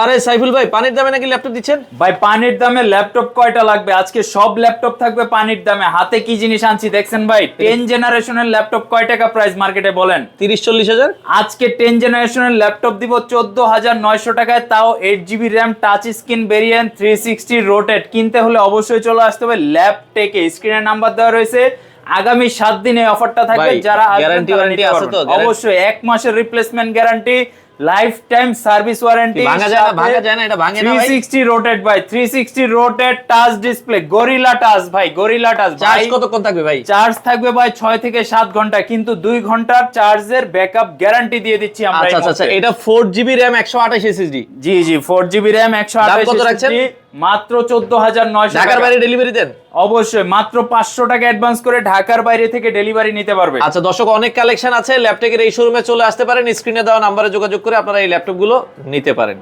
আরে সাইফুল ভাই, পানির দামে নাকি ল্যাপটপ দিচ্ছেন? ভাই পানির দামে ল্যাপটপ কয়টা লাগবে? আজকে সব ল্যাপটপ থাকবে পানির দামে। হাতে কি জিনিস আনছি দেখছেন ভাই? 10 জেনারেশনের ল্যাপটপ কয় টাকা প্রাইস মার্কেটে বলেন? 30-40 হাজার। আজকে 10 জেনারেশনের ল্যাপটপ দিব 14,900 টাকায়, তাও 8GB RAM, touch screen variant, 360 rotate. কিনতে হলে অবশ্যই চলে আসতে হবে ল্যাপটেকে। স্ক্রিনে নাম্বার দেওয়া রয়েছে। আগামী 7 দিনে অফারটা থাকবে। ভাই, যারা গ্যারান্টি ওয়ারেন্টি আছে তো? অবশ্যই 1 মাসের replacement guarantee, life time service warranty. ভাঙা যায় না, এটা ভাঙে না ভাই। 360 রোটেট ভাই, 360 rotate touch display, gorilla touch ভাই, গরিলা টাচ। চার্জ কতক্ষণ থাকবে ভাই? চার্জ থাকবে ভাই 6 থেকে 7 ঘন্টা, কিন্তু 2 ঘন্টার চার্জের ব্যাকআপ গ্যারান্টি দিয়ে দিচ্ছি আমরা। আচ্ছা, এটা 4GB RAM 128 SSD। জি 4GB র্যাম, দাম কত 128 রাখছেন? SSD, মাত্র 14,900 ঢাকার টাকা। বাইরে ডেলিভারি দেন? অবশ্যই মাত্র 500 টাকা অ্যাডভান্স করে ঢাকার বাইরে থেকে ডেলিভারি নিতে পারবে। আচ্ছা দর্শক, অনেক কালেকশন আছে, ল্যাপটপের এই শোরুমে চলে আসতে পারেন। স্ক্রিনে দেওয়া নাম্বারে যোগাযোগ করে আপনারা এই ল্যাপটপগুলো নিতে পারেন।